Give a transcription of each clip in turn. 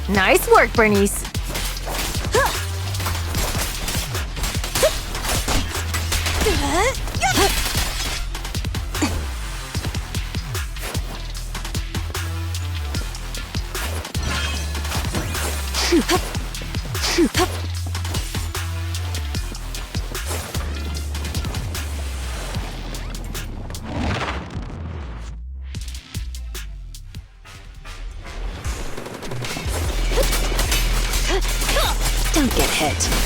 Nice work, Bernice. Don't get hit.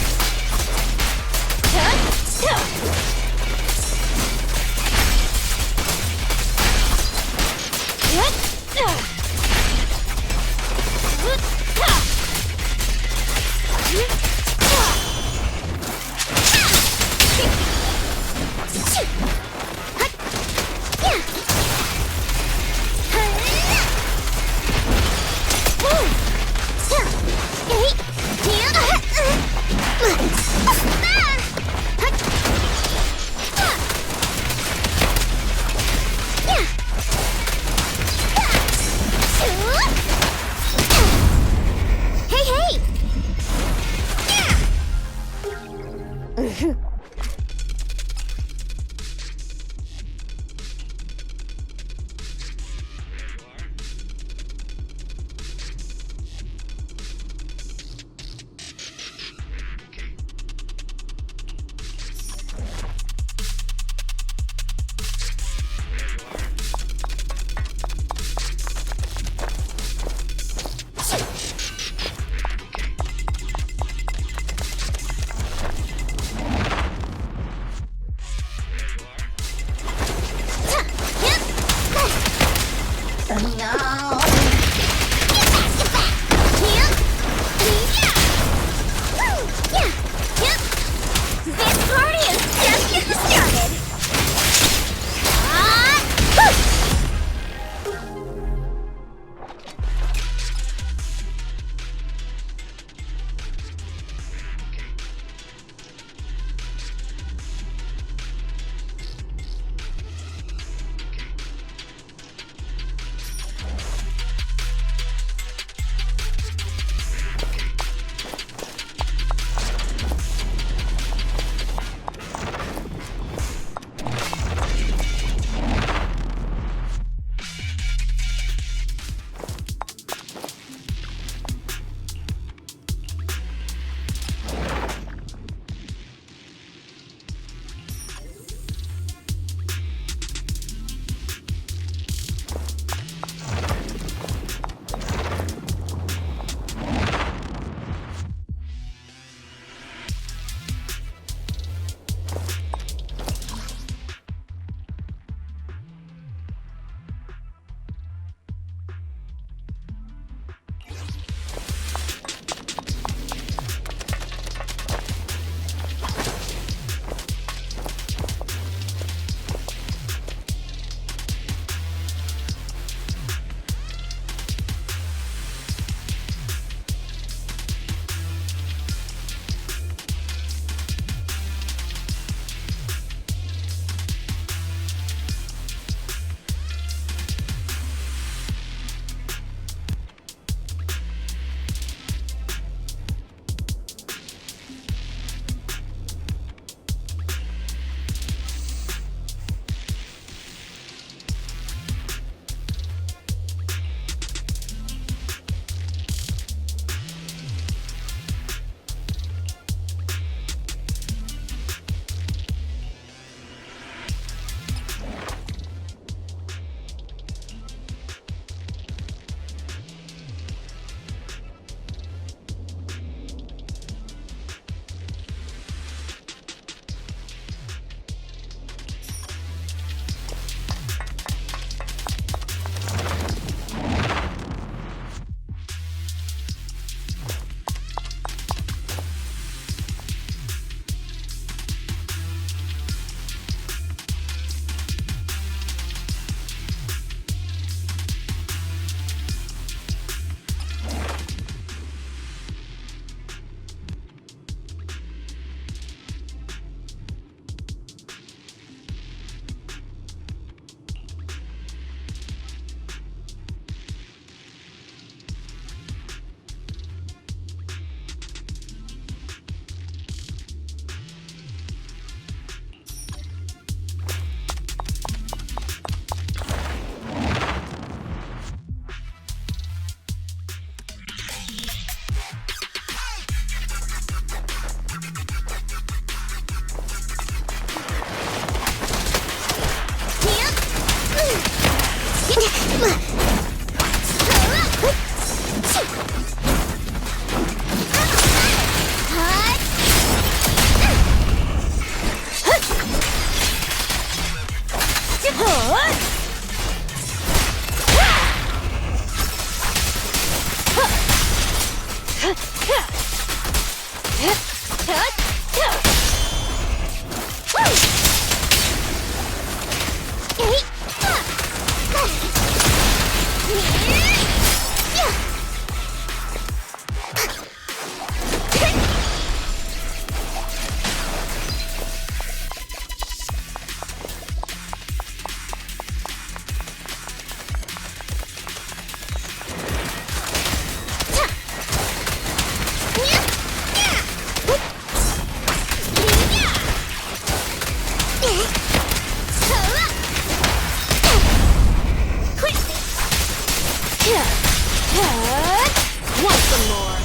Want some more?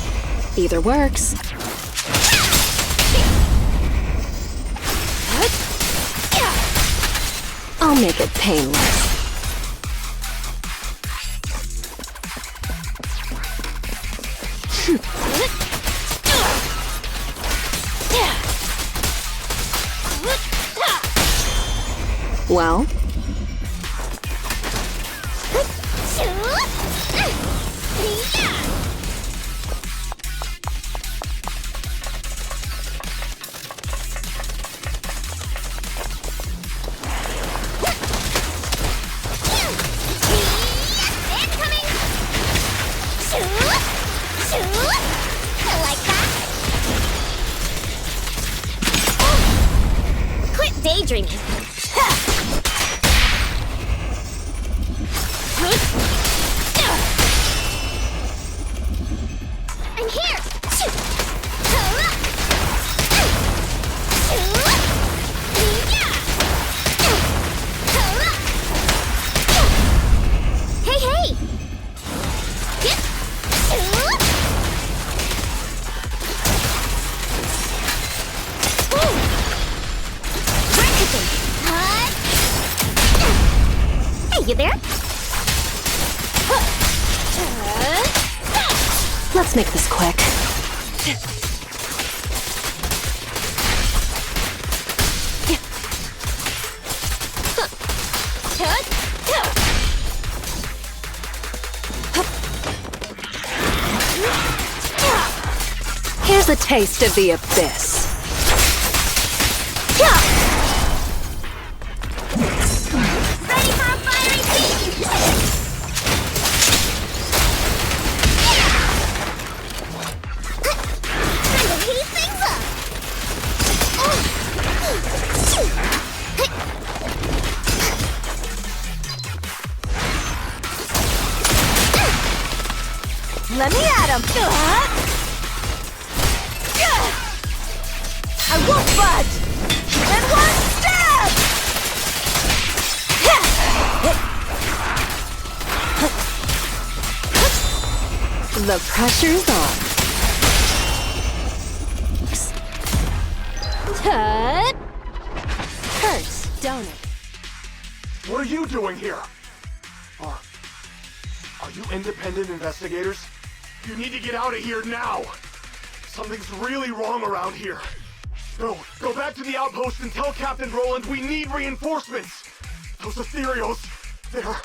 Either works. I'll make it painless. Well? Daydreaming. I'm here. Hey, hey. Hey, you there? Let's make this quick. Here's a taste of the abyss. Ready for a fiery feast! Time to heat things up! Let me at him! I won't budge! And one stab! The pressure's on. Tut! Hurts, don't it? What are you doing here? Are you independent investigators? You need to get out of here now! Something's really wrong around here. Go back to the outpost and tell Captain Roland we need reinforcements! Those ethereals, they're...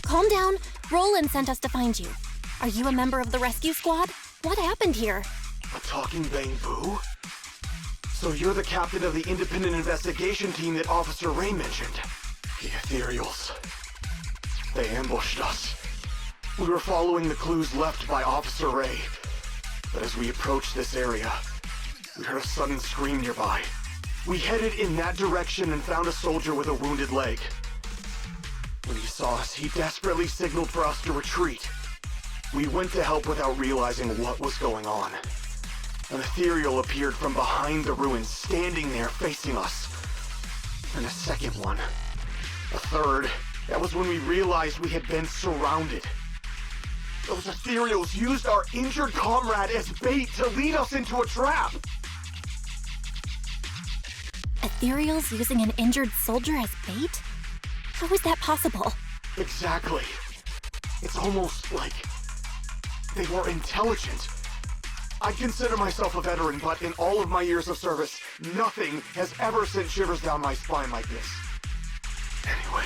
Calm down. Roland sent us to find you. Are you a member of the rescue squad? What happened here? A talking bamboo? So you're the captain of the independent investigation team that Officer Ray mentioned. The ethereals. They ambushed us. We were following the clues left by Officer Ray. But as we approached this area, we heard a sudden scream nearby. We headed in that direction and found a soldier with a wounded leg. When he saw us, he desperately signaled for us to retreat. We went to help without realizing what was going on. An ethereal appeared from behind the ruins, standing there facing us. And a second one. A third. That was when we realized we had been surrounded. Those ethereals used our injured comrade as bait to lead us into a trap. Ethereals using an injured soldier as bait? How is that possible? Exactly. It's almost like they were intelligent. I consider myself a veteran, but in all of my years of service, nothing has ever sent shivers down my spine like this. Anyway,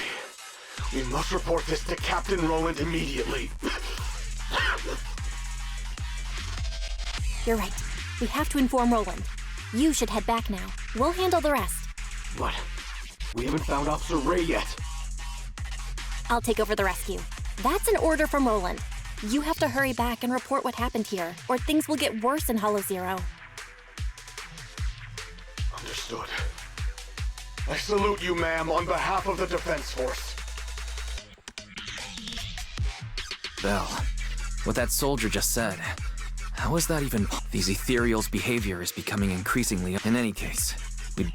we must report this to Captain Roland immediately. You're right. We have to inform Roland. You should head back now. We'll handle the rest. But we haven't found Officer Ray yet. I'll take over the rescue. That's an order from Roland. You have to hurry back and report what happened here, or things will get worse in Hollow Zero. Understood. I salute you, ma'am, on behalf of the Defense Force. Bell, what that soldier just said, how is that even... These ethereals' behavior is becoming increasingly... In any case, we...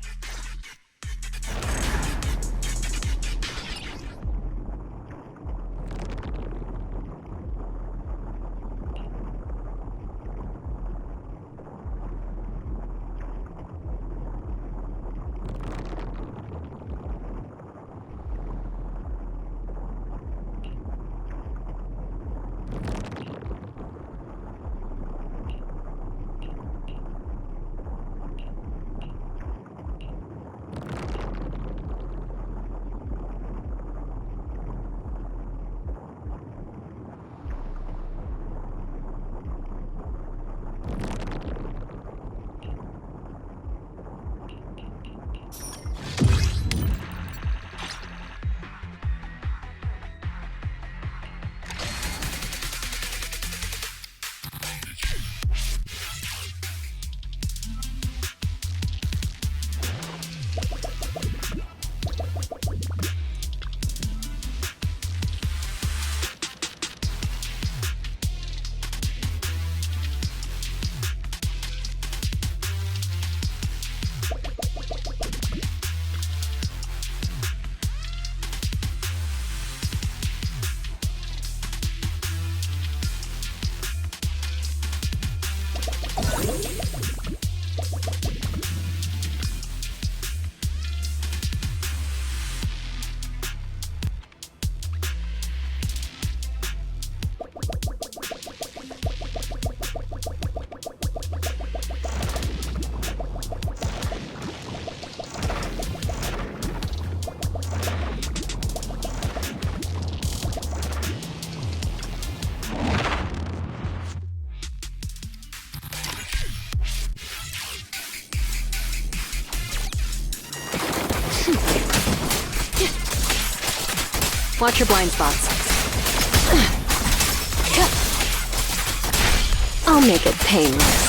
Watch your blind spots. I'll make it painless.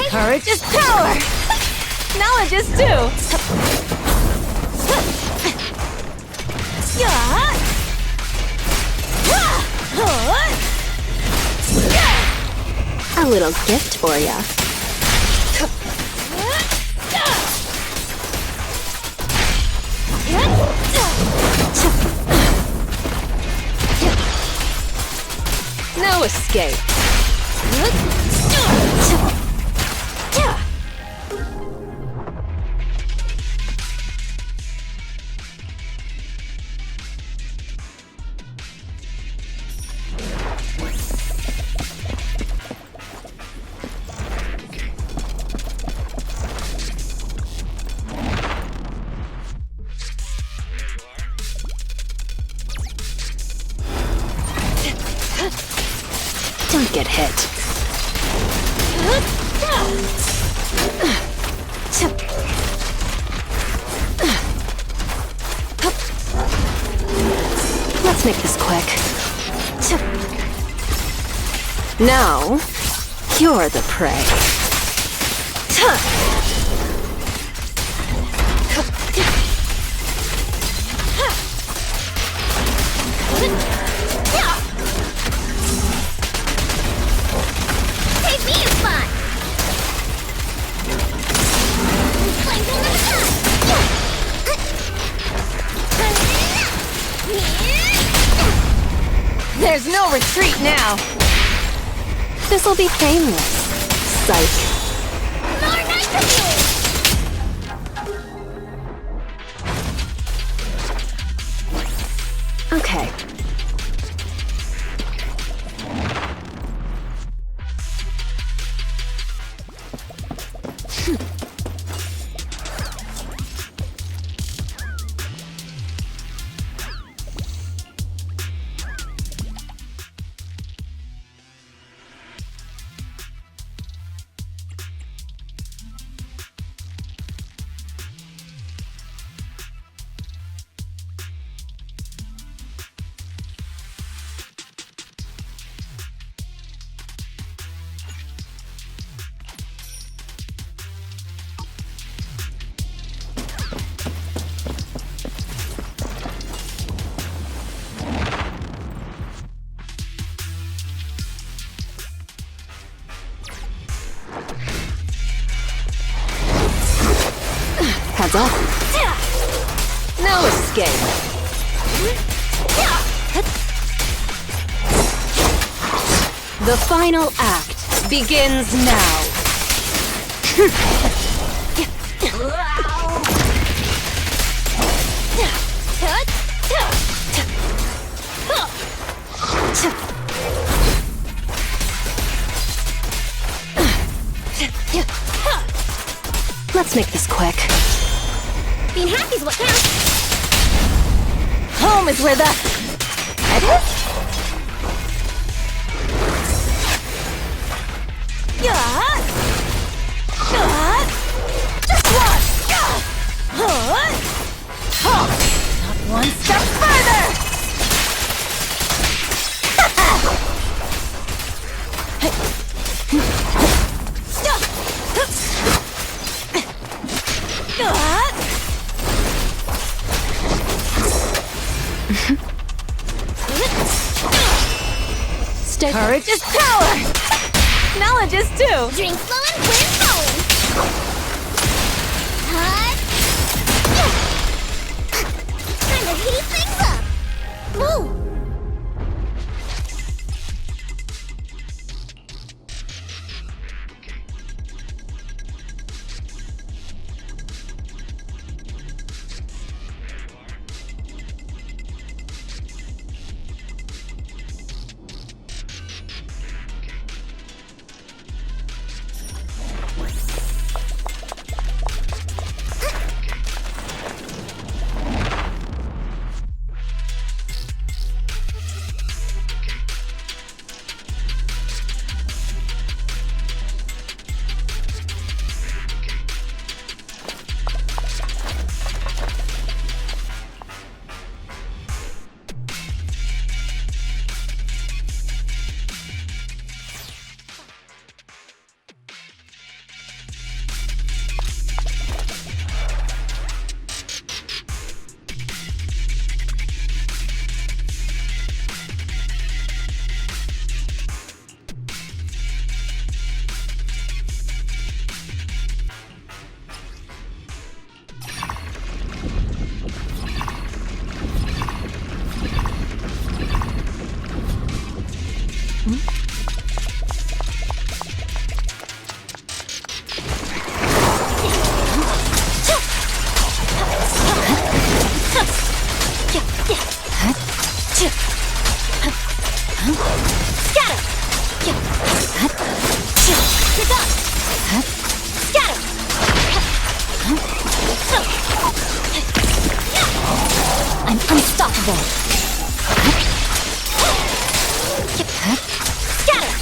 Courage is power! Knowledge is too! A little gift for ya. No escape. Don't get hit. Let's make this quick. Now, you're the prey. Take me as fun! There's no retreat now! This'll be painless. Psych. More nitrogen! Okay. Heads up. No escape. The final act begins now. Let's make this quick. Being happy's what counts. Home is where the head is. Just one. Not one step further. Stay Courage is power! Knowledge is too! Drink slow and win flowing. Time to heat things up. Woo! unstoppable. Scatter!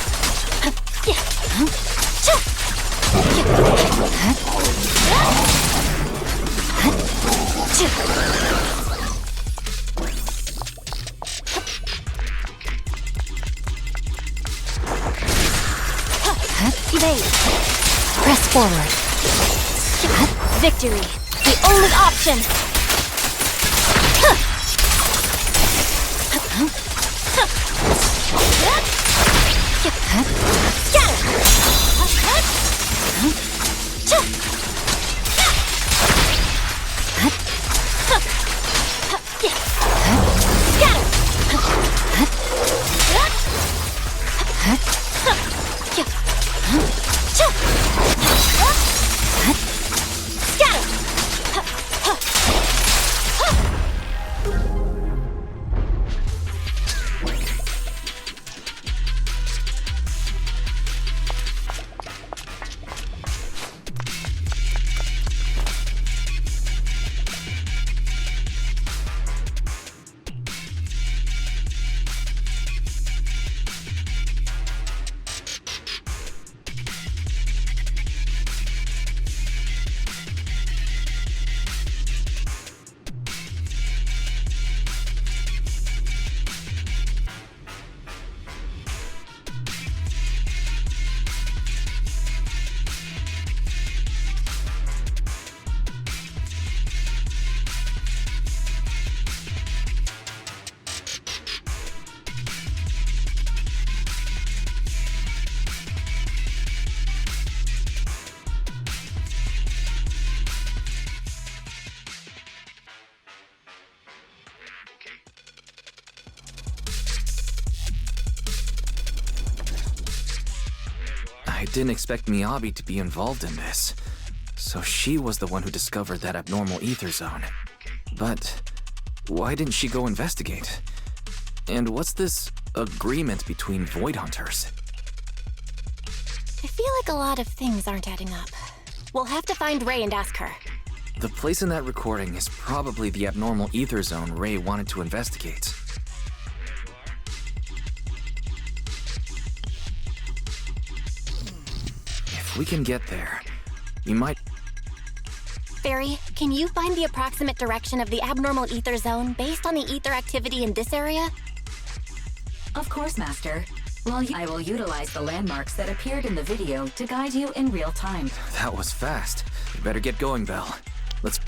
Evade. Press forward. Victory. The only option. I didn't expect Miyabi to be involved in this. So she was the one who discovered that abnormal ether zone. But why didn't she go investigate? And what's this agreement between Void Hunters? I feel like a lot of things aren't adding up. We'll have to find Ray and ask her. The place in that recording is probably the abnormal ether zone Ray wanted to investigate. If we can get there, we might... Fairy, can you find the approximate direction of the abnormal ether zone based on the ether activity in this area? Of course, Master. Well, I will utilize the landmarks that appeared in the video to guide you in real time. That was fast. You better get going, Belle. Let's...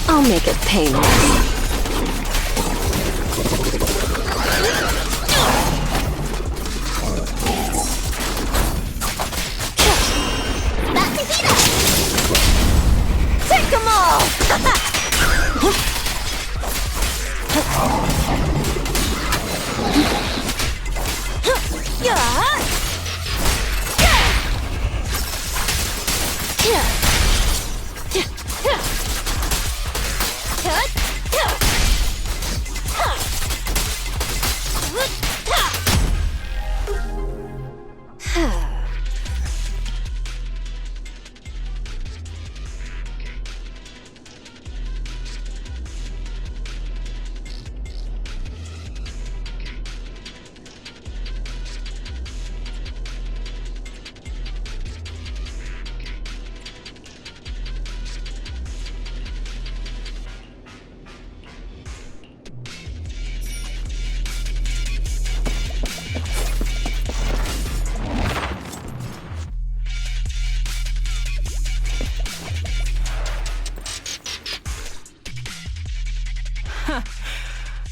I'll make it painless. Take them all!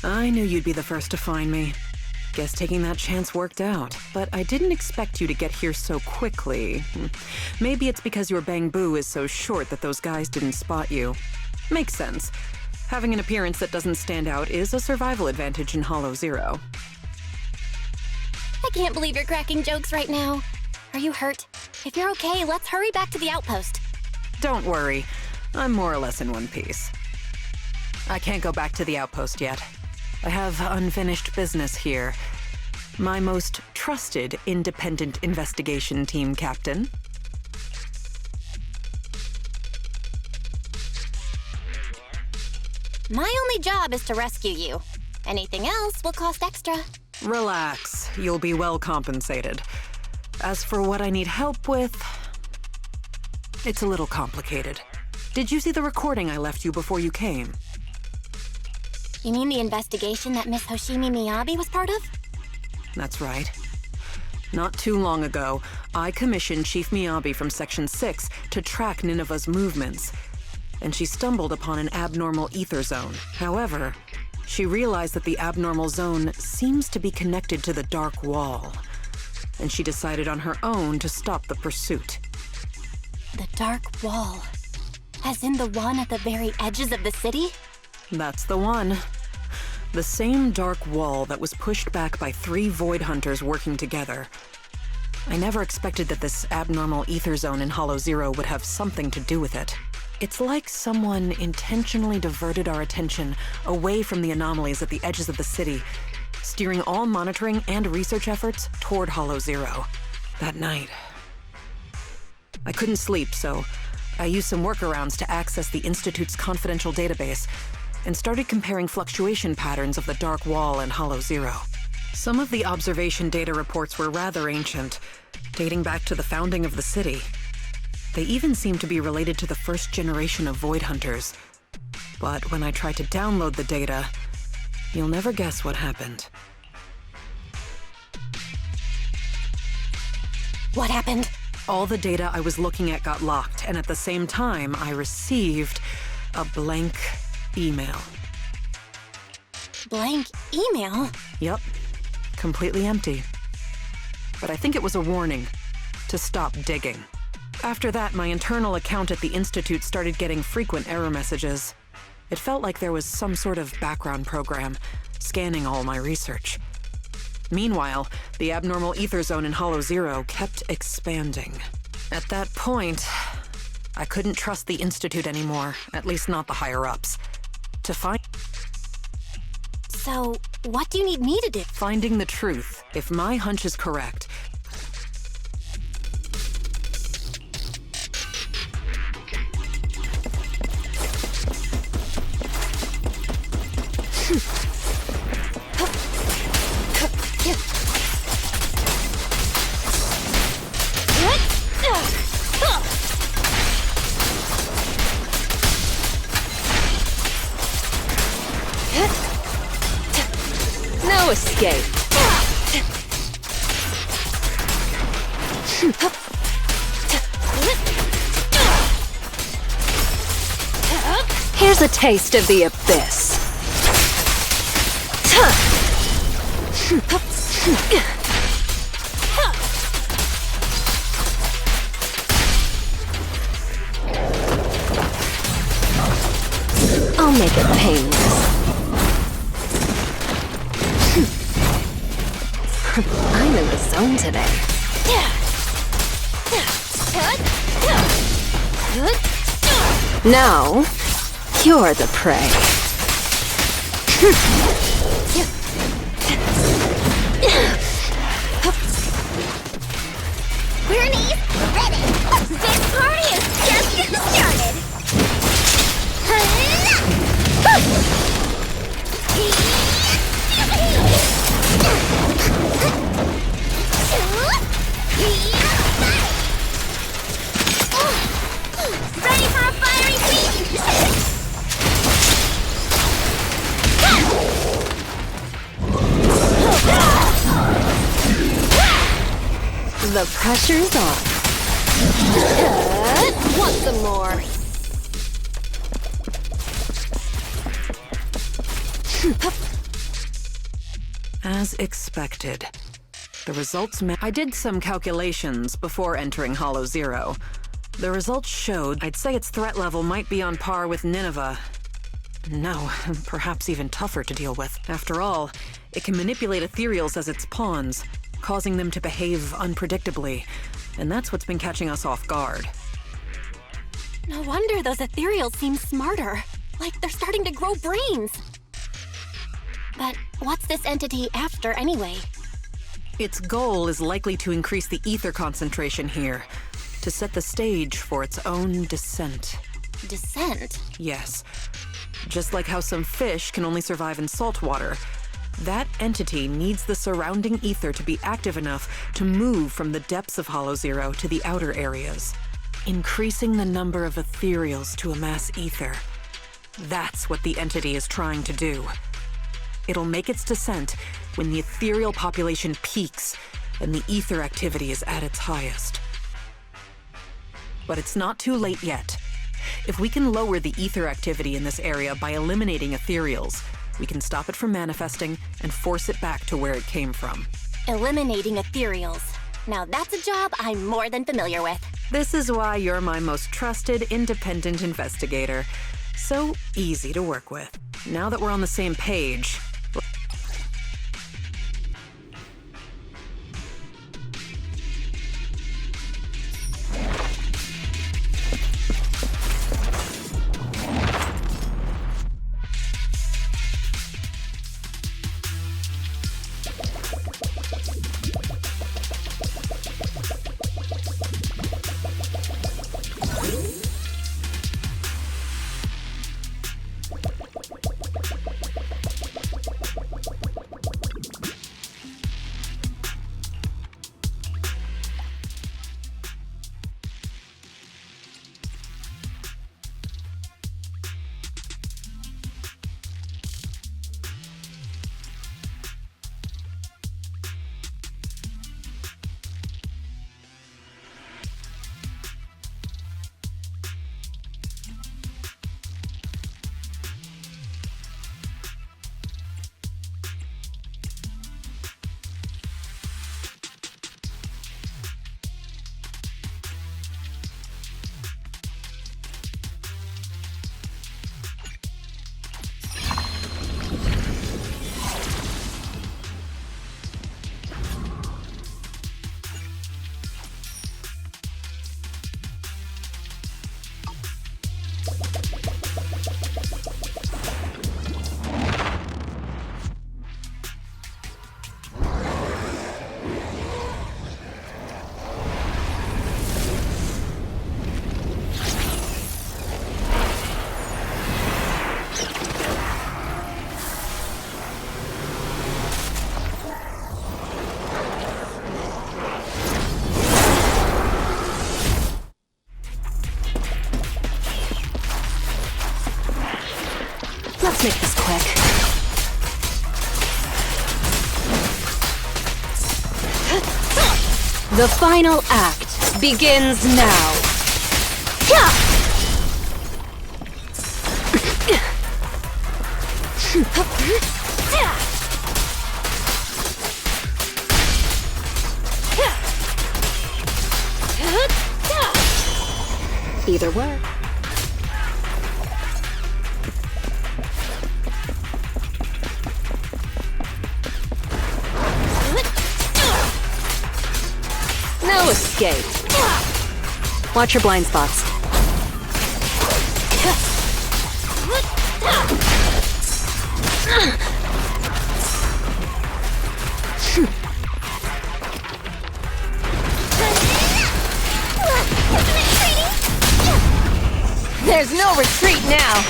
I knew you'd be the first to find me. Guess taking that chance worked out. But I didn't expect you to get here so quickly. Maybe it's because your bang boo is so short that those guys didn't spot you. Makes sense. Having an appearance that doesn't stand out is a survival advantage in Hollow Zero. I can't believe you're cracking jokes right now. Are you hurt? If you're okay, let's hurry back to the outpost. Don't worry. I'm more or less in one piece. I can't go back to the outpost yet. I have unfinished business here. My most trusted independent investigation team captain. My only job is to rescue you. Anything else will cost extra. Relax. You'll be well compensated. As for what I need help with, it's a little complicated. Did you see the recording I left you before you came? You mean the investigation that Miss Hoshimi Miyabi was part of? That's right. Not too long ago, I commissioned Chief Miyabi from Section 6 to track Nineveh's movements, and she stumbled upon an abnormal ether zone. However, she realized that the abnormal zone seems to be connected to the Dark Wall, and she decided on her own to stop the pursuit. The Dark Wall. As in the one at the very edges of the city? That's the one. The same dark wall that was pushed back by 3 Void Hunters working together. I never expected that this abnormal ether zone in Hollow Zero would have something to do with it. It's like someone intentionally diverted our attention away from the anomalies at the edges of the city, steering all monitoring and research efforts toward Hollow Zero. That night, I couldn't sleep, so I used some workarounds to access the Institute's confidential database and started comparing fluctuation patterns of the Dark Wall and Hollow Zero. Some of the observation data reports were rather ancient, dating back to the founding of the city. They even seemed to be related to the first generation of Void Hunters. But when I tried to download the data, you'll never guess what happened. What happened? All the data I was looking at got locked, and at the same time, I received a blank email. Blank email? Yep, completely empty. But I think it was a warning to stop digging. After that, my internal account at the Institute started getting frequent error messages. It felt like there was some sort of background program scanning all my research. Meanwhile, the abnormal ether zone in Hollow Zero kept expanding. At that point, I couldn't trust the Institute anymore, at least not the higher-ups. So, what do you need me to do? Finding the truth. If my hunch is correct, No escape. Here's a taste of the abyss. I'll make it painless. I'm in the own today. Now, you're the prey. Bernie's ready. This party is just getting started. Ready for a fiery feast? The pressure's off. Want some more? As expected. The results I did some calculations before entering Hollow Zero. The results showed I'd say its threat level might be on par with Nineveh. No, perhaps even tougher to deal with. After all, it can manipulate ethereals as its pawns, causing them to behave unpredictably, and that's what's been catching us off guard. No wonder those ethereals seem smarter. Like they're starting to grow brains. But what's this entity after anyway? Its goal is likely to increase the ether concentration here, to set the stage for its own descent. Descent? Yes. Just like how some fish can only survive in salt water, that entity needs the surrounding ether to be active enough to move from the depths of Hollow Zero to the outer areas, increasing the number of ethereals to amass ether. That's what the entity is trying to do. It'll make its descent when the ethereal population peaks and the ether activity is at its highest. But it's not too late yet. If we can lower the ether activity in this area by eliminating ethereals, we can stop it from manifesting and force it back to where it came from. Eliminating ethereals. Now that's a job I'm more than familiar with. This is why you're my most trusted, independent investigator. So easy to work with. Now that we're on the same page, Let's make this quick. The final act begins now. Either way. escape. Watch your blind spots. There's no retreat now.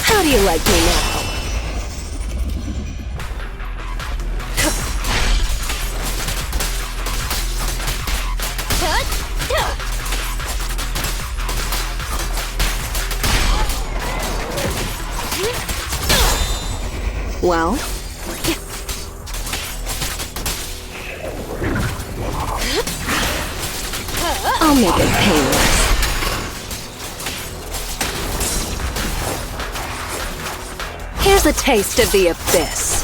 How do you like me now? Well? I'll make it painless. Here's a taste of the abyss.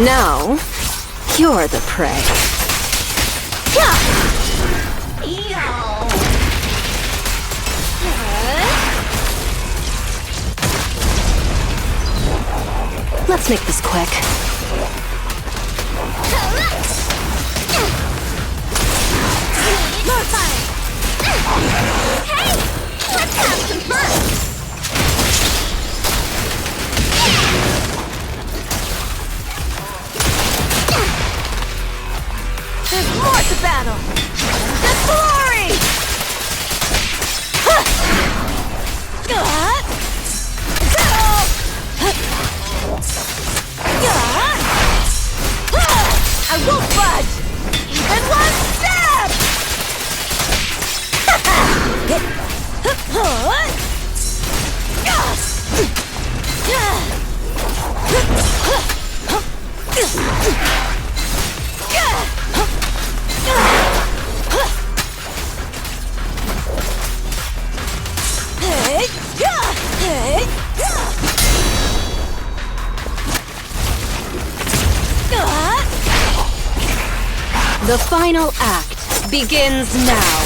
Now, you're the prey. Let's make this quick. More fire! Hey! Let's have some fun! There's more to battle! The glory! I won't budge! Even one step! The final act begins now.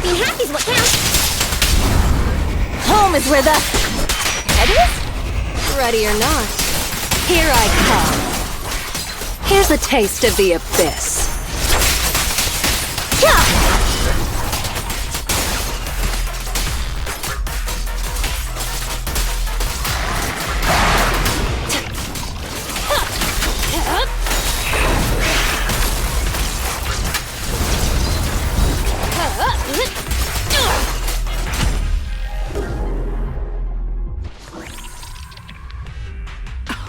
Being happy's what counts. Home is where the head is? Ready or not, here I come. Here's a taste of the abyss.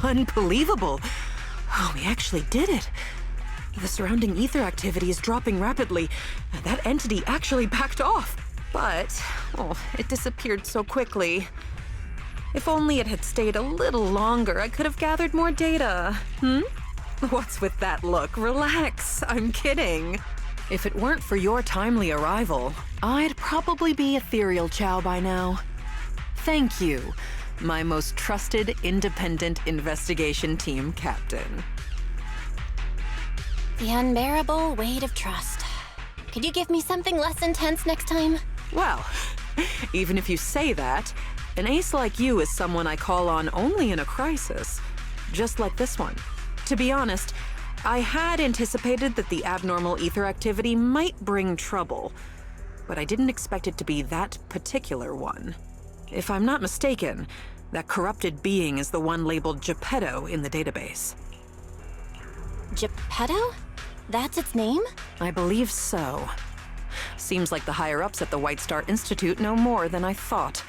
Unbelievable. Oh, we actually did it. The surrounding ether activity is dropping rapidly. That entity actually backed off. But, it disappeared so quickly. If only it had stayed a little longer, I could have gathered more data. What's with that look? Relax. I'm kidding. If it weren't for your timely arrival, I'd probably be Ethereal Chow by now. Thank you, my most trusted independent investigation team captain. The unbearable weight of trust. Could you give me something less intense next time? Well, even if you say that, an ace like you is someone I call on only in a crisis. Just like this one. To be honest, I had anticipated that the abnormal ether activity might bring trouble, but I didn't expect it to be that particular one. If I'm not mistaken, that corrupted being is the one labeled Geppetto in the database. Geppetto? That's its name? I believe so. Seems like the higher-ups at the White Star Institute know more than I thought.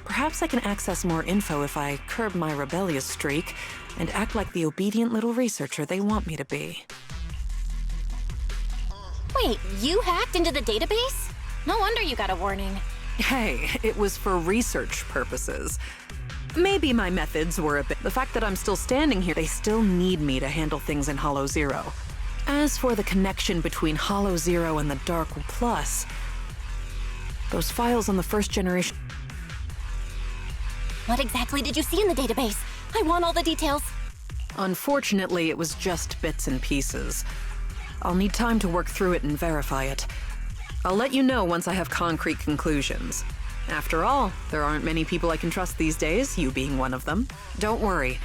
Perhaps I can access more info if I curb my rebellious streak and act like the obedient little researcher they want me to be. Wait, you hacked into the database? No wonder you got a warning. Hey, it was for research purposes. Maybe my methods were a bit... The fact that I'm still standing here, they still need me to handle things in Hollow Zero. As for the connection between Hollow Zero and the Dark Plus, those files on the first generation... What exactly did you see in the database? I want all the details. Unfortunately, it was just bits and pieces. I'll need time to work through it and verify it. I'll let you know once I have concrete conclusions. After all, there aren't many people I can trust these days, you being one of them. Don't worry.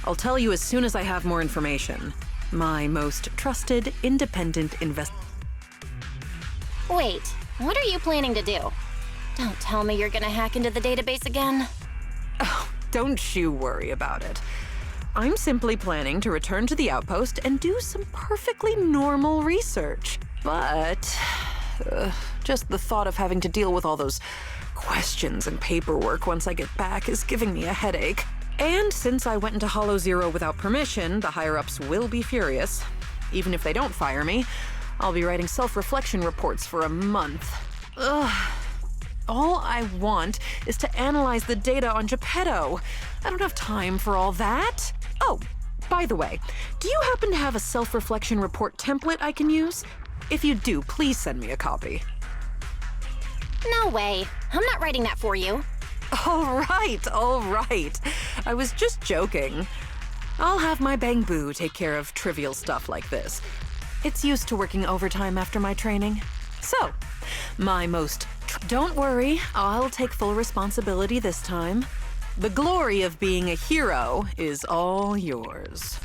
I'll tell you as soon as I have more information. My most trusted, independent Wait, what are you planning to do? Don't tell me you're gonna hack into the database again. Oh, don't you worry about it. I'm simply planning to return to the outpost and do some perfectly normal research. But just the thought of having to deal with all those questions and paperwork once I get back is giving me a headache. And since I went into Hollow Zero without permission, the higher-ups will be furious. Even if they don't fire me, I'll be writing self-reflection reports for a month. Ugh. All I want is to analyze the data on Geppetto. I don't have time for all that. Oh, by the way, do you happen to have a self-reflection report template I can use? If you do, please send me a copy. No way. I'm not writing that for you. All right. I was just joking. I'll have my Bang Boo take care of trivial stuff like this. It's used to working overtime after my training. So, my most... Don't worry, I'll take full responsibility this time. The glory of being a hero is all yours.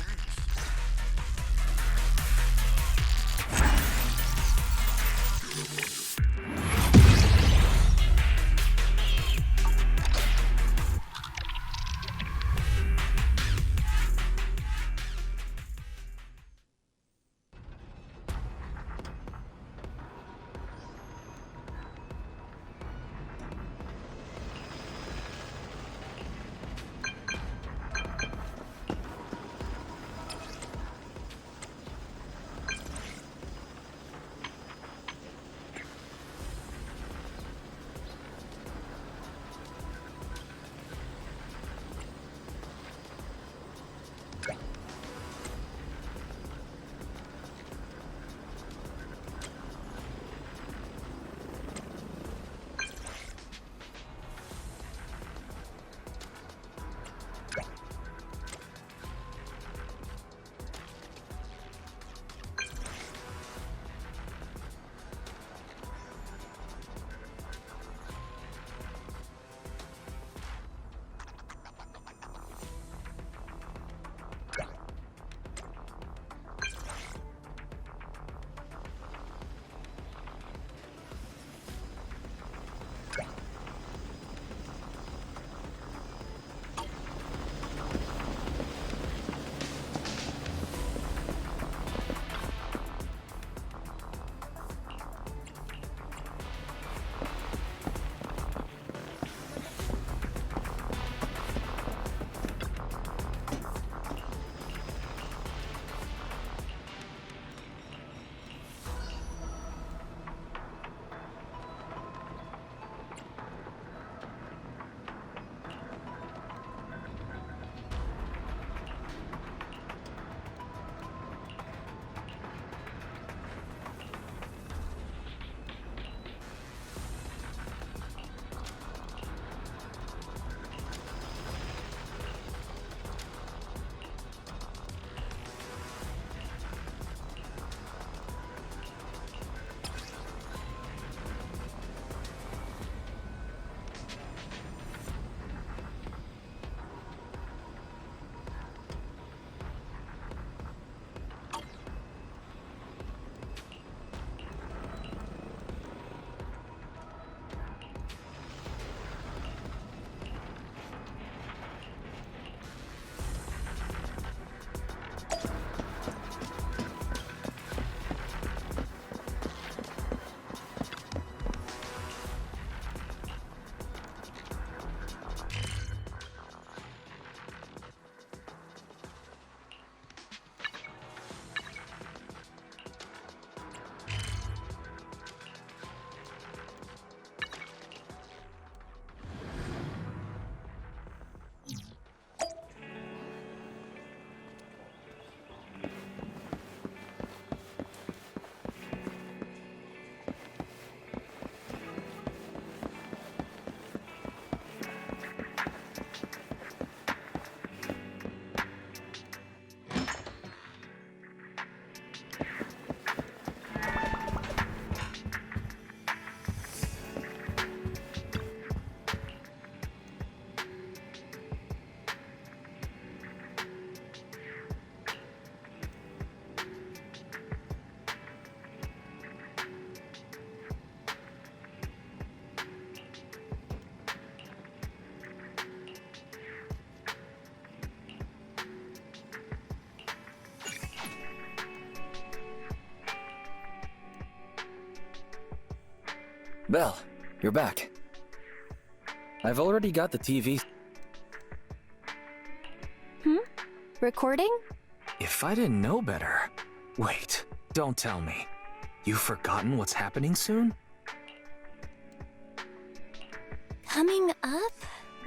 Belle, you're back. I've already got the TV. Recording? If I didn't know better... Wait, don't tell me. You've forgotten what's happening soon? Coming up?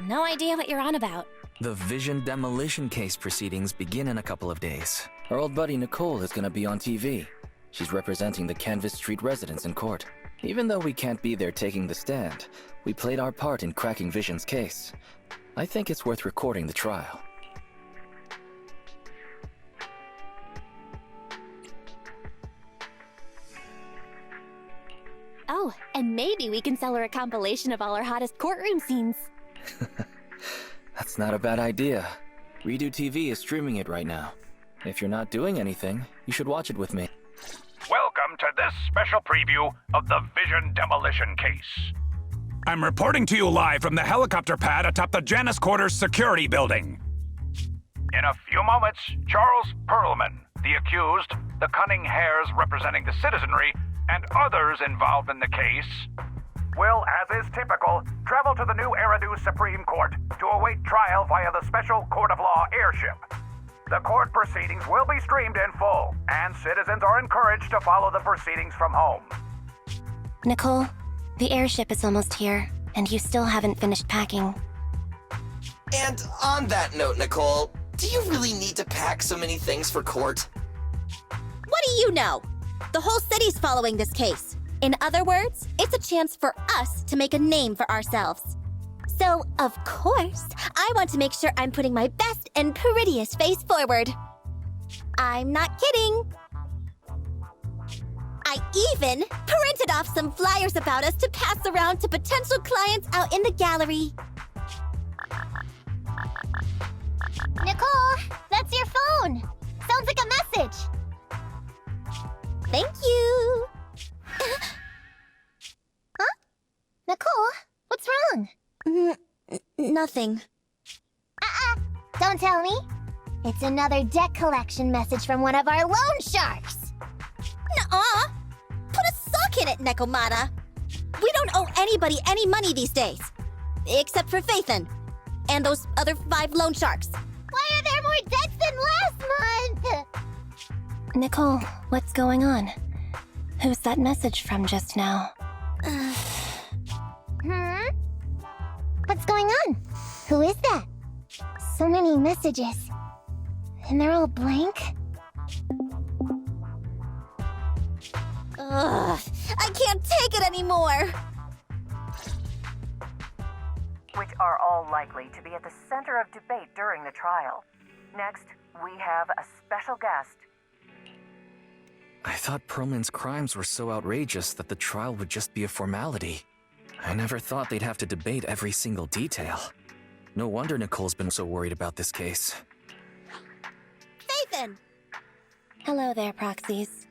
No idea what you're on about. The Vision demolition case proceedings begin in a couple of days. Our old buddy Nicole is gonna be on TV. She's representing the Canvas Street residents in court. Even though we can't be there taking the stand, we played our part in cracking Vision's case. I think it's worth recording the trial. Oh, and maybe we can sell her a compilation of all our hottest courtroom scenes. That's not a bad idea. Redo TV is streaming it right now. If you're not doing anything, you should watch it with me. Welcome to this special preview of the Vision demolition case. I'm reporting to you live from the helicopter pad atop the Janus Quarters security building. In a few moments, Charles Perlman, the accused, the cunning hares representing the citizenry, and others involved in the case, will, as is typical, travel to the new Eridu Supreme Court to await trial via the Special Court of Law airship. The court proceedings will be streamed in full, and citizens are encouraged to follow the proceedings from home. Nicole, the airship is almost here, and you still haven't finished packing. And on that note, Nicole, do you really need to pack so many things for court? What do you know? The whole city's following this case. In other words, it's a chance for us to make a name for ourselves. So, of course, I want to make sure I'm putting my best and prettiest face forward. I'm not kidding. I even printed off some flyers about us to pass around to potential clients out in the gallery. Nicole, that's your phone. Sounds like a message. Thank you. Huh? Nicole, what's wrong? Nothing. Don't tell me. It's another debt collection message from one of our loan sharks. Nuh-uh. Put a sock in it, Nekomata. We don't owe anybody any money these days. Except for Faithin. And those other 5 loan sharks. Why are there more debts than last month? Nicole, what's going on? Who's that message from just now? What's going on? Who is that? So many messages. And they're all blank? Ugh, I can't take it anymore. Which are all likely to be at the center of debate during the trial. Next, we have a special guest. I thought Perlman's crimes were so outrageous that the trial would just be a formality. I never thought they'd have to debate every single detail. No wonder Nicole's been so worried about this case. Faithin! Hello there, proxies.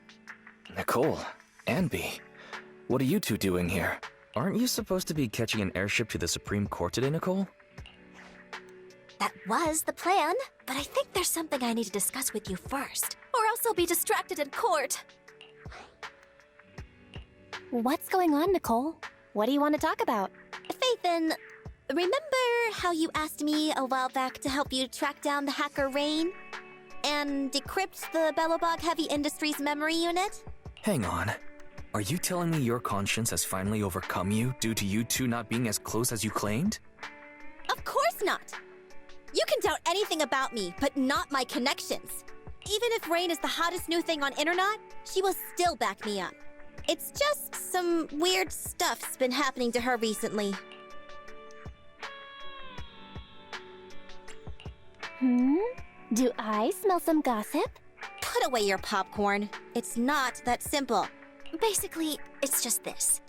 Nicole, Anby, what are you two doing here? Aren't you supposed to be catching an airship to the Supreme Court today, Nicole? That was the plan, but I think there's something I need to discuss with you first, or else I'll be distracted in court. What's going on, Nicole? What do you want to talk about? Faithin, remember how you asked me a while back to help you track down the hacker Rain? And decrypt the Bellobog Heavy Industries memory unit? Hang on. Are you telling me your conscience has finally overcome you due to you two not being as close as you claimed? Of course not! You can doubt anything about me, but not my connections. Even if Rain is the hottest new thing on internet, she will still back me up. It's just some weird stuff's been happening to her recently. Do I smell some gossip? put away your popcorn. It's not that simple. Basically, it's just this.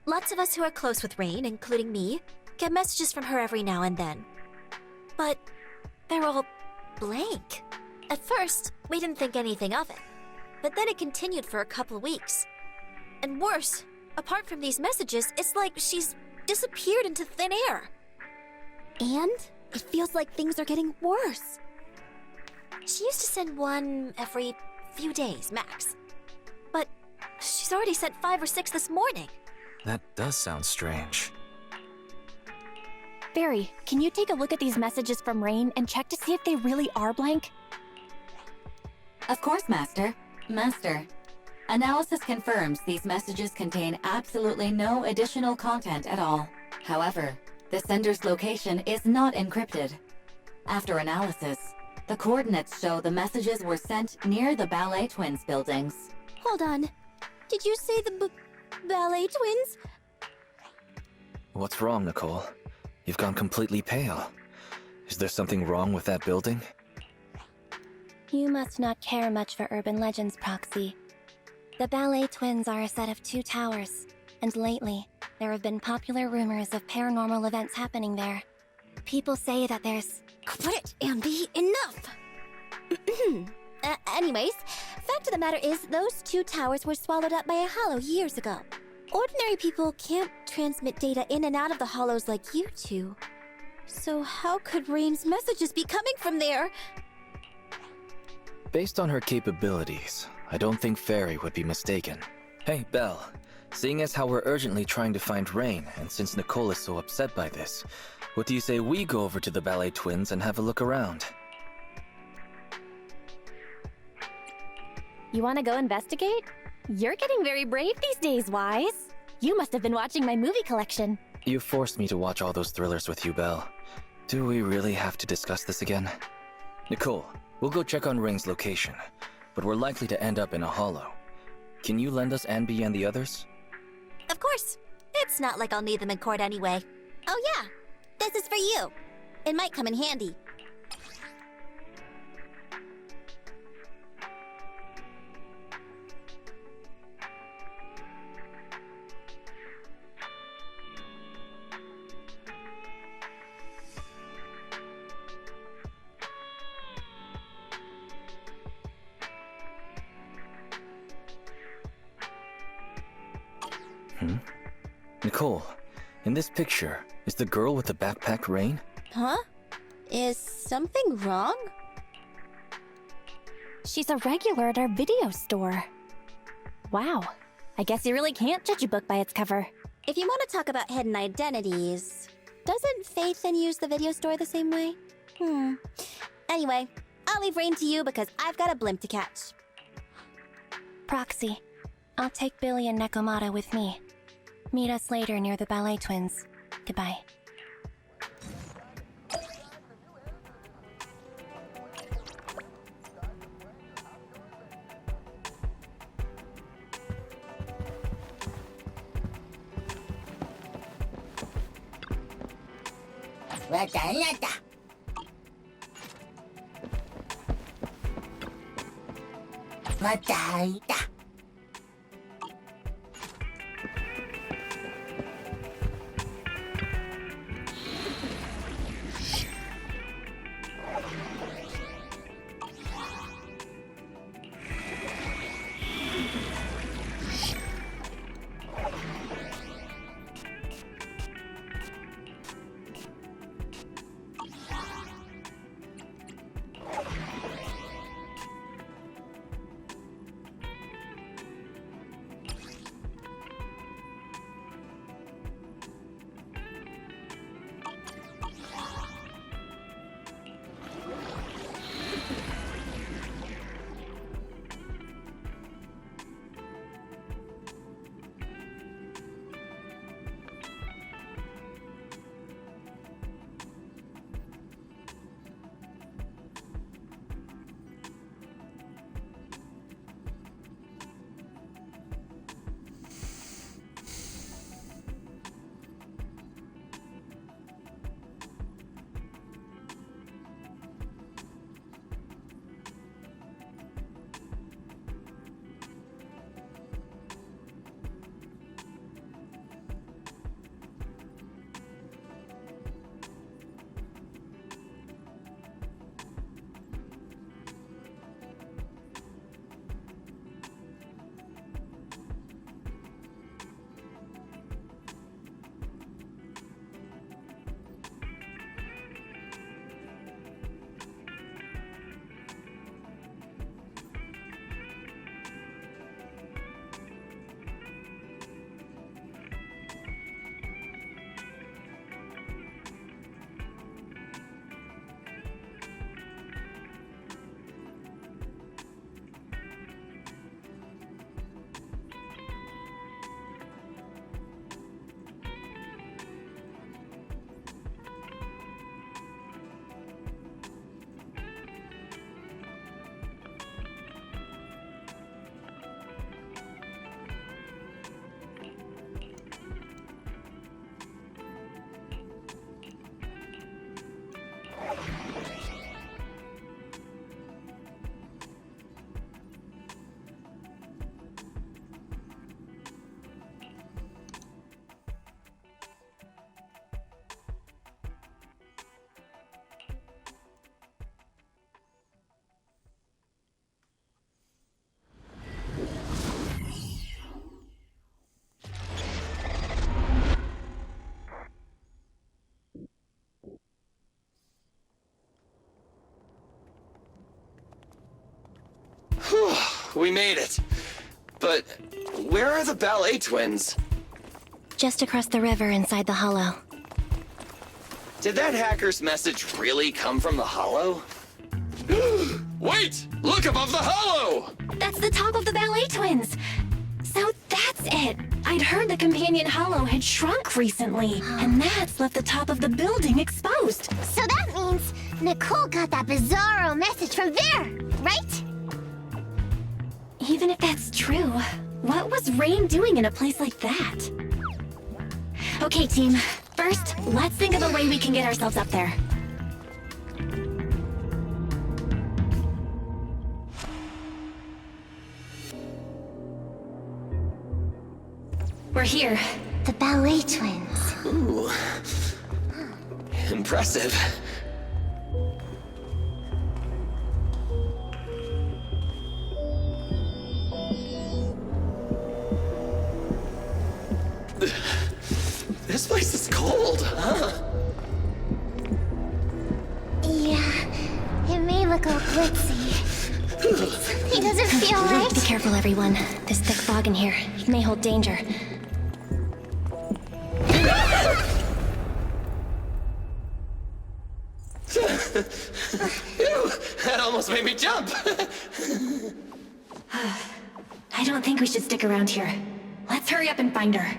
Lots of us who are close with Rain, including me, get messages from her every now and then. But they're all blank. At first, we didn't think anything of it. But then it continued for a couple of weeks. And worse, apart from these messages, it's like she's disappeared into thin air. And it feels like things are getting worse. She used to send one every few days, max. But she's already sent 5 or 6 this morning. That does sound strange. Barry, can you take a look at these messages from Rain and check to see if they really are blank? Of course, Master. Master. Analysis confirms these messages contain absolutely no additional content at all. However, the sender's location is not encrypted. After analysis, the coordinates show the messages were sent near the Ballet Twins buildings. Hold on. Did you say the Ballet Twins? What's wrong, Nicole? You've gone completely pale. Is there something wrong with that building? You must not care much for urban legends, Proxy. The Ballet Twins are a set of 2 towers, and lately, there have been popular rumors of paranormal events happening there. People say that there's... Quit it, Andy! Enough! Anyways, fact of the matter is, those 2 towers were swallowed up by a hollow years ago. Ordinary people can't transmit data in and out of the hollows like you two. So how could Rain's messages be coming from there? Based on her capabilities, I don't think Fairy would be mistaken. Hey, Belle. Seeing as how we're urgently trying to find Rain, and since Nicole is so upset by this, what do you say we go over to the Ballet Twins and have a look around? You want to go investigate? You're getting very brave these days, Wise. You must have been watching my movie collection. You forced me to watch all those thrillers with you, Belle. Do we really have to discuss this again? Nicole, we'll go check on Rain's location, but we're likely to end up in a hollow. Can you lend us Anby and the others? Of course. It's not like I'll need them in court anyway. Oh yeah, this is for you. It might come in handy. Nicole, in this picture, is the girl with the backpack Rain? Huh? Is something wrong? She's a regular at our video store. Wow. I guess you really can't judge a book by its cover. If you want to talk about hidden identities, doesn't Faith then use the video store the same way? Anyway, I'll leave Rain to you because I've got a blimp to catch. Proxy, I'll take Billy and Nekomata with me. Meet us later near the Ballet Twins. Goodbye. we made it. But where are the ballet twins? Just across the river inside the hollow. Did that hacker's message really come from the hollow? Wait! Look above the hollow! That's the top of the ballet twins. So that's it. I'd heard the companion hollow had shrunk recently, and that's left the top of the building exposed. So that means Nicole got that bizarro message from there, right? Even if that's true, what was Rain doing in a place like that? Okay, team. First, let's think of a way we can get ourselves up there. We're here. The ballet twins. Ooh. Impressive. This place is cold, huh? Yeah, it may look all glitzy. Something doesn't feel right. Be careful, everyone. There's thick fog in here. It may hold danger. Ew, that almost made me jump. I don't think we should stick around here. Let's hurry up and find her.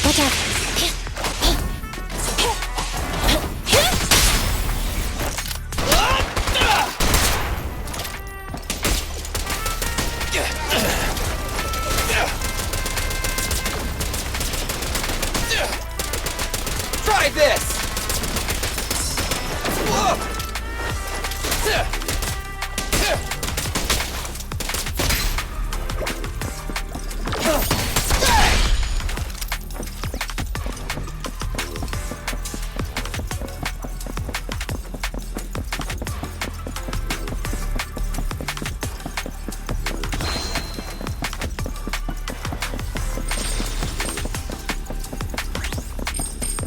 Watch out! Try this! Whoa!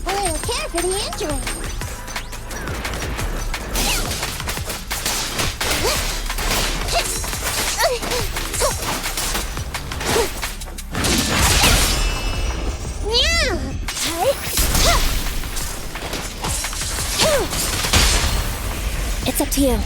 I don't care for the injury. It's up to you.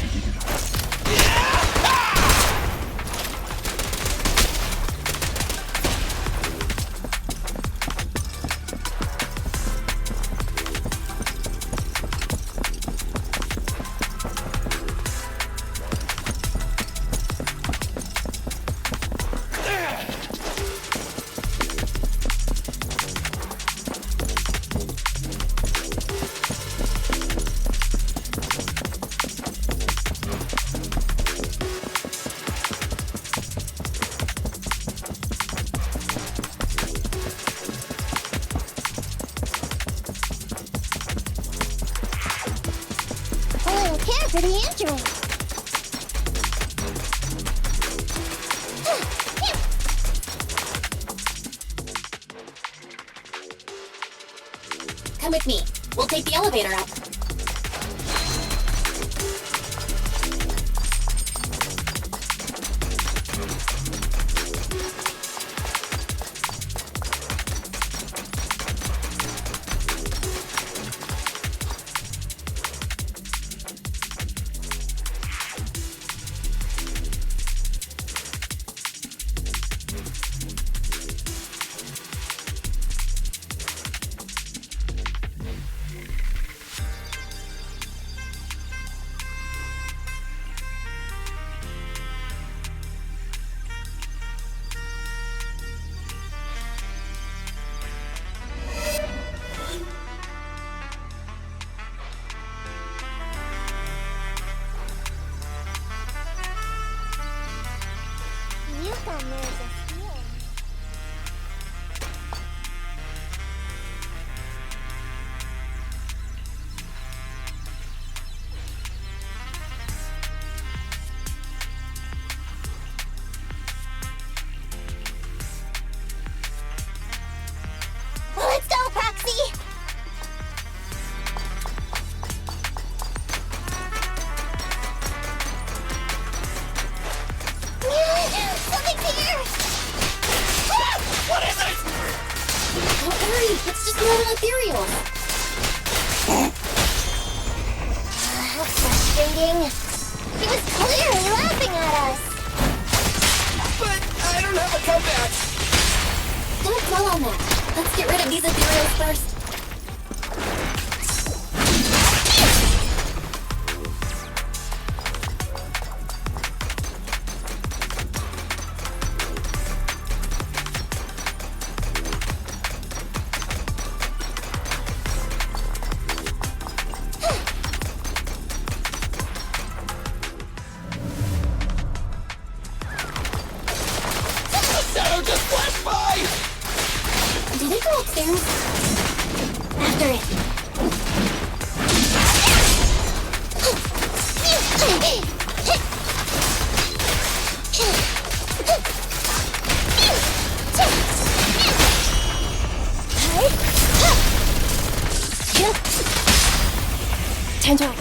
I don't care for the injury. Come with me. We'll take the elevator up. It's just normal ethereal. How frustrating. He was clearly laughing at us. But I don't have a comeback. Don't dwell on that. Let's get rid of these ethereals first. Shadow just flashed by! Did it go upstairs? After it. Time to act.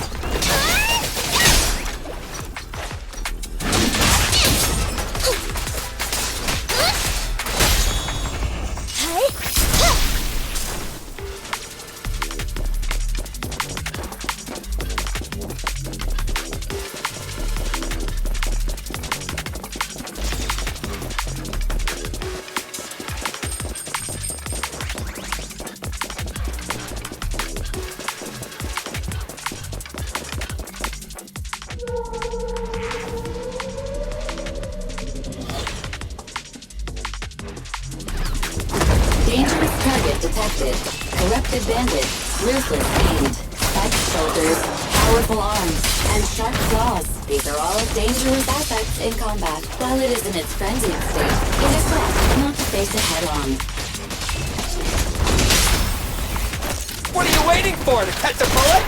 Dangerous target detected. Corrupted bandit, ruthless fiend, spiked shoulders, powerful arms, and sharp claws. These are all dangerous assets in combat. While it is in its frenzied state, it is best not to face it head-on. What are you waiting for, to catch a bullet?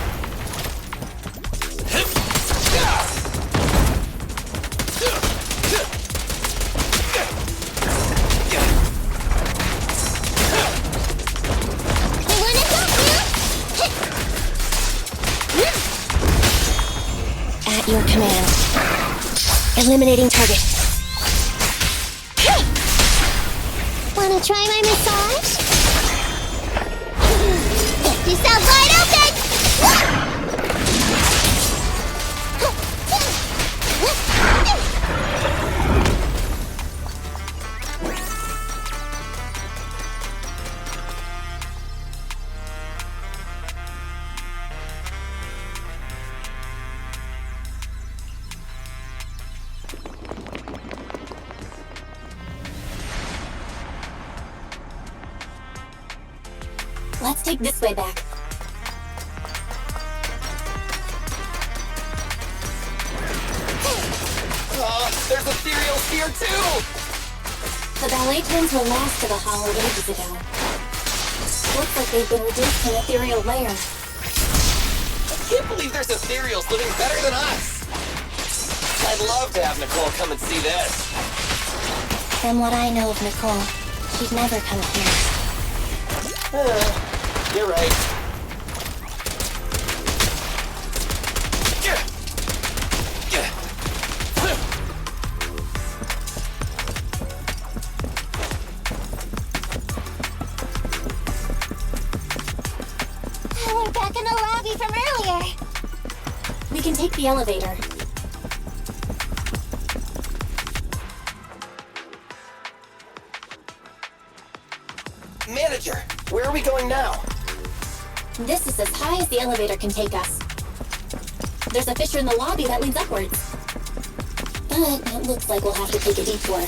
At your command. Eliminating target. Wanna try my massage? Get yourself wide open! Let's take this way back. There's ethereals here too! The ballet twins were lost to the hollow ages ago. Looks like they've been reduced to an ethereal layer. I can't believe there's ethereals living better than us! I'd love to have Nicole come and see this. From what I know of Nicole, she'd never come here. You're right. We're back in the lobby from earlier. We can take the elevator. Manager, where are we going now? This is as high as the elevator can take us. There's a fissure in the lobby that leads upwards. But it looks like we'll have to take a detour.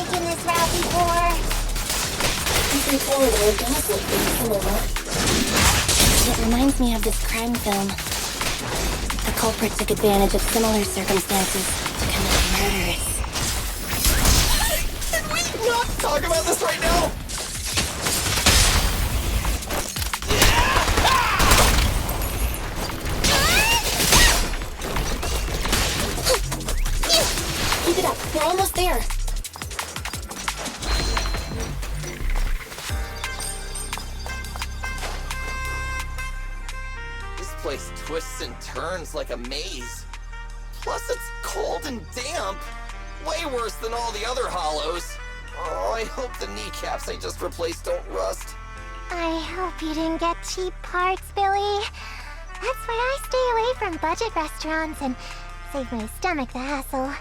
taken this route before. Every corridor does look pretty similar. It reminds me of this crime film. The culprit took advantage of similar circumstances to commit murders. Can we not talk about this right now? Keep it up. We're almost there. This place twists and turns like a maze. Plus it's cold and damp. Way worse than all the other hollows. Oh, I hope the kneecaps I just replaced don't rust. I hope you didn't get cheap parts, Billy. That's why I stay away from budget restaurants and save my stomach the hassle.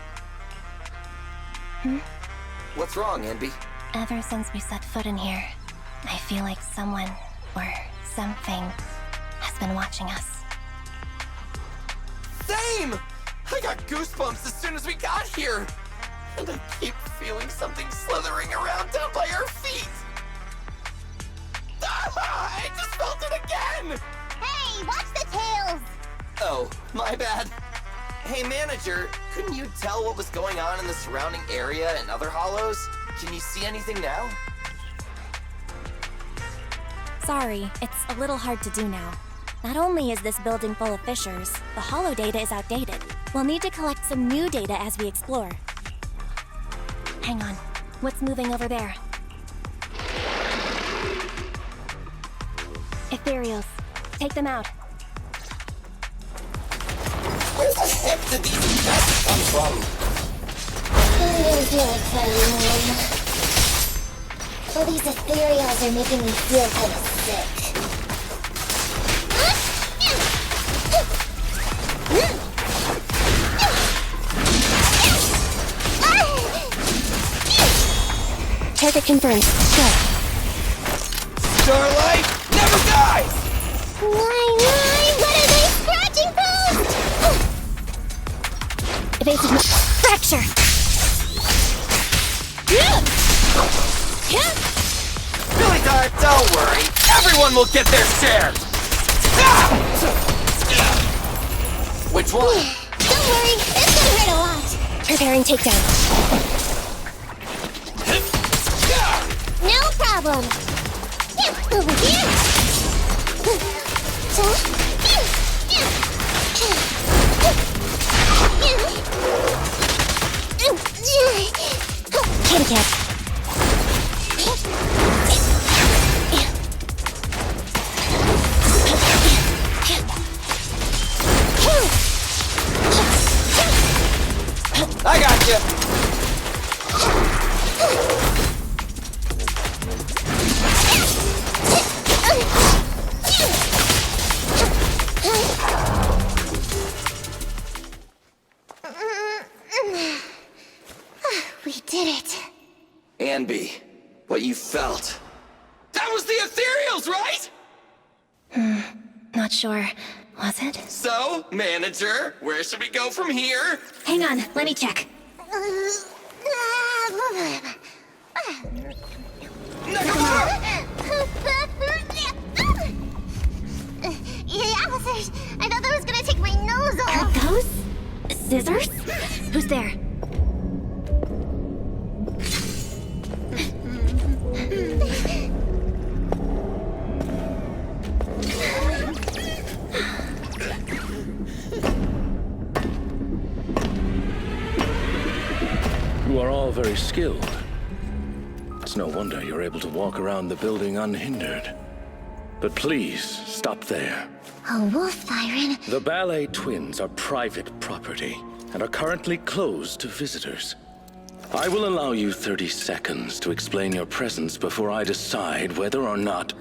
What's wrong, Envy? Ever since we set foot in here, I feel like someone, or something, has been watching us. Same! I got goosebumps as soon as we got here. And I keep feeling something slithering around down by our feet. Ah, I just felt it again! Hey, watch the tails! Oh, my bad. Hey, manager, couldn't you tell what was going on in the surrounding area and other hollows? Can you see anything now? Sorry, it's a little hard to do now. Not only is this building full of fissures, the hollow data is outdated. We'll need to collect some new data as we explore. Hang on. What's moving over there? Ethereals. Take them out. Where the heck did these pests come from? I don't feel like fighting, Mom. All these ethereals are making me feel kind of sick. Target confirmed. Go. Starlight never dies! Why? What are they scratching post? Evasive fracture. Billy time, don't worry. Everyone will get their share. Which one? Don't worry, it's gonna hurt a lot. Preparing takedown. No problem. Over here. Kitty cat. I got you. We did it. Anby, what you felt. That was the ethereals, right? Not sure. Was it? So, manager, where should we go from here? Hang on, let me check. Yeah, officers, I thought that was gonna take my nose Are off. those scissors? Who's there? You are all very skilled. It's no wonder you're able to walk around the building unhindered. But please, stop there. A wolf siren. The ballet twins are private property and are currently closed to visitors. I will allow you 30 seconds to explain your presence before I decide whether or not...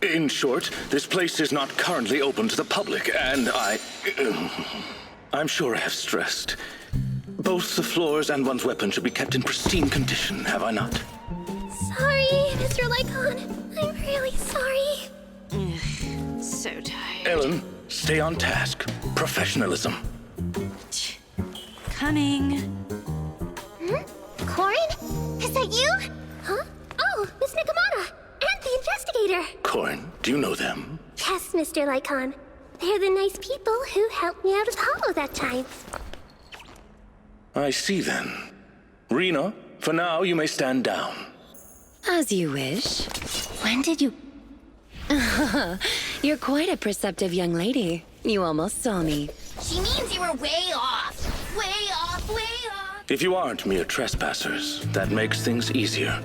In short, this place is not currently open to the public, and I'm sure I have stressed. Both the floors and one's weapon should be kept in pristine condition, have I not? Sorry, Mr. Lycon. I'm really sorry. so tired. Ellen, stay on task. Professionalism. Coming. Corin? Is that you? Huh? Oh, Miss Nakamata! And the investigator! Corin, do you know them? Yes, Mr. Lycon. They're the nice people who helped me out of Hollow that time. I see then. Rena, for now you may stand down. As you wish. When did you... You're quite a perceptive young lady. You almost saw me. She means you were way off. Way off, way off. If you aren't mere trespassers, that makes things easier.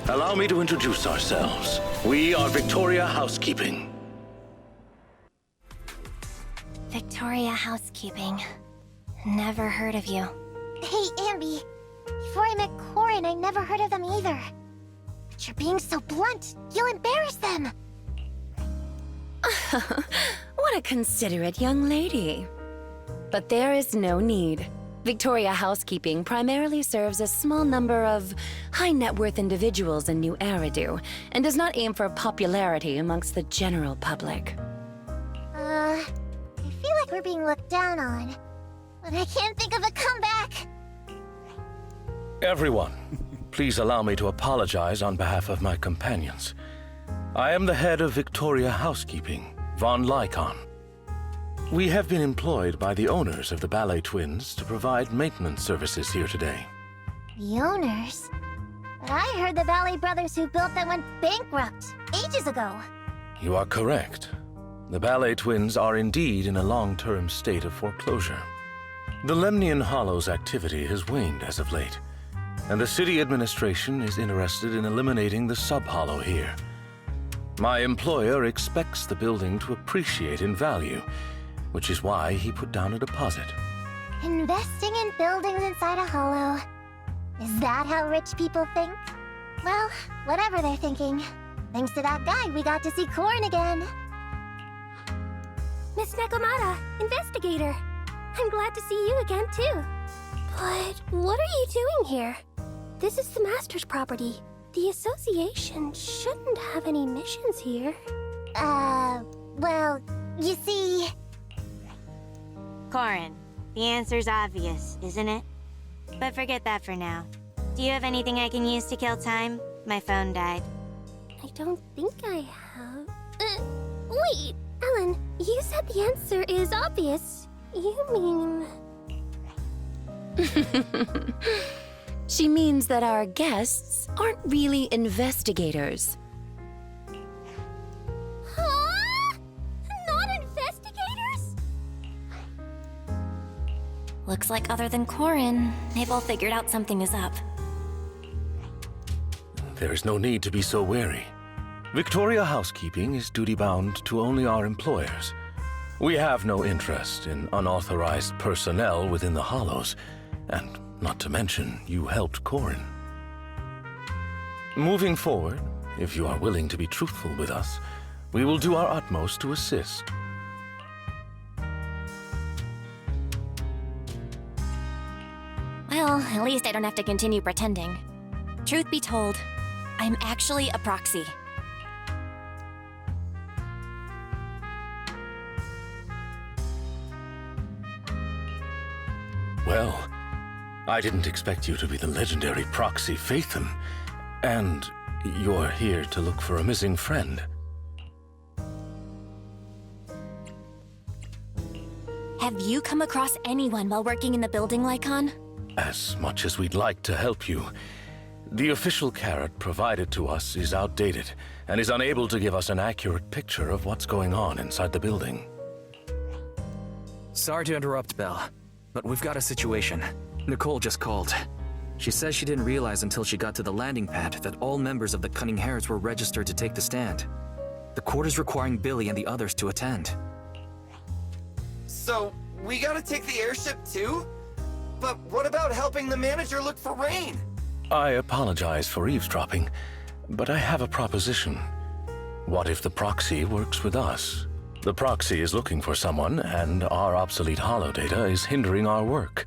Allow me to introduce ourselves. We are Victoria Housekeeping. Victoria Housekeeping. Never heard of you. Hey, Ambi. Before I met Corin, I never heard of them either. But you're being so blunt. You'll embarrass them. What a considerate young lady. But there is no need. Victoria Housekeeping primarily serves a small number of high-net-worth individuals in New Eridu, and does not aim for popularity amongst the general public. I feel like we're being looked down on. But I can't think of a comeback. Everyone, please allow me to apologize on behalf of my companions. I am the head of Victoria Housekeeping, Von Lycon. We have been employed by the owners of the Ballet Twins to provide maintenance services here today. The owners? But I heard the Ballet brothers who built them went bankrupt ages ago. You are correct. The Ballet Twins are indeed in a long-term state of foreclosure. The Lemnian Hollow's activity has waned as of late, and the city administration is interested in eliminating the sub-hollow here. My employer expects the building to appreciate in value, which is why he put down a deposit. Investing in buildings inside a hollow. Is that how rich people think? Well, whatever they're thinking. Thanks to that guy, we got to see Corin again. Miss Nakamata, investigator. I'm glad to see you again, too. But what are you doing here? This is the Master's property. The Association shouldn't have any missions here. Well, you see... Corin, the answer's obvious, isn't it? But forget that for now. Do you have anything I can use to kill time? My phone died. I don't think I have... wait, Ellen, you said the answer is obvious. You mean... She means that our guests aren't really investigators. Huh? Not investigators? Looks like other than Corin, they've all figured out something is up. There is no need to be so wary. Victoria Housekeeping is duty-bound to only our employers. We have no interest in unauthorized personnel within the Hollows, and not to mention, you helped Corin. Moving forward, if you are willing to be truthful with us, we will do our utmost to assist. Well, at least I don't have to continue pretending. Truth be told, I'm actually a proxy. Well, I didn't expect you to be the legendary proxy Phaethon, and you're here to look for a missing friend. Have you come across anyone while working in the building, Lycon? As much as we'd like to help you, the official carrot provided to us is outdated and is unable to give us an accurate picture of what's going on inside the building. Sorry to interrupt, Belle, but we've got a situation. Nicole just called. She says she didn't realize until she got to the landing pad that all members of the Cunning Hares were registered to take the stand. The court is requiring Billy and the others to attend. So, we gotta take the airship too? But what about helping the manager look for Rain? I apologize for eavesdropping, but I have a proposition. What if the proxy works with us? The proxy is looking for someone, and our obsolete holodata is hindering our work.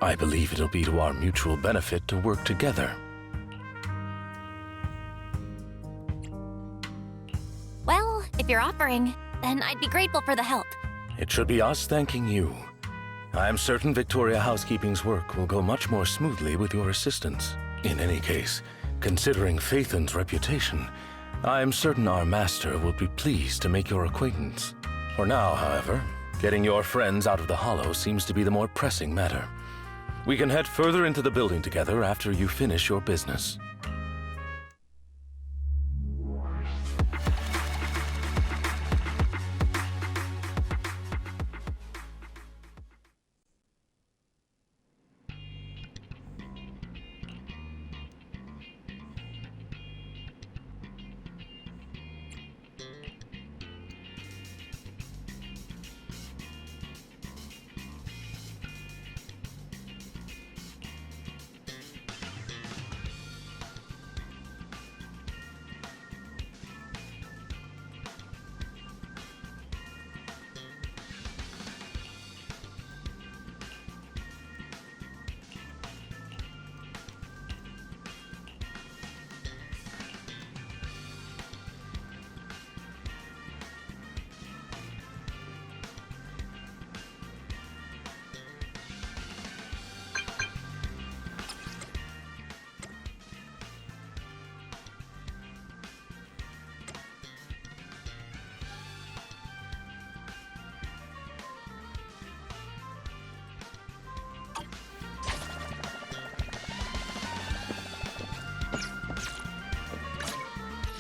I believe it'll be to our mutual benefit to work together. Well, if you're offering, then I'd be grateful for the help. It should be us thanking you. I am certain Victoria Housekeeping's work will go much more smoothly with your assistance. In any case, considering Phaethon's reputation, I am certain our master will be pleased to make your acquaintance. For now, however, getting your friends out of the Hollow seems to be the more pressing matter. We can head further into the building together after you finish your business.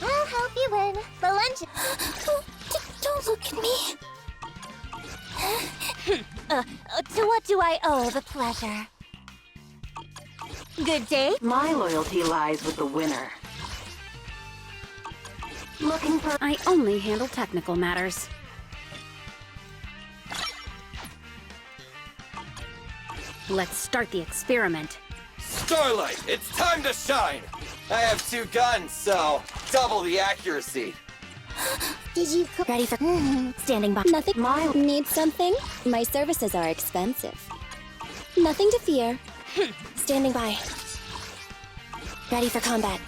I'll help you win the lunch. Don't look at me. To what do I owe the pleasure? Good day. My loyalty lies with the winner. Looking for... I only handle technical matters. Let's start the experiment. Starlight, it's time to shine! I have 2 guns, so double the accuracy. Did you ready for standing by? Nothing. Need something? My services are expensive. Nothing to fear. Standing by. Ready for combat.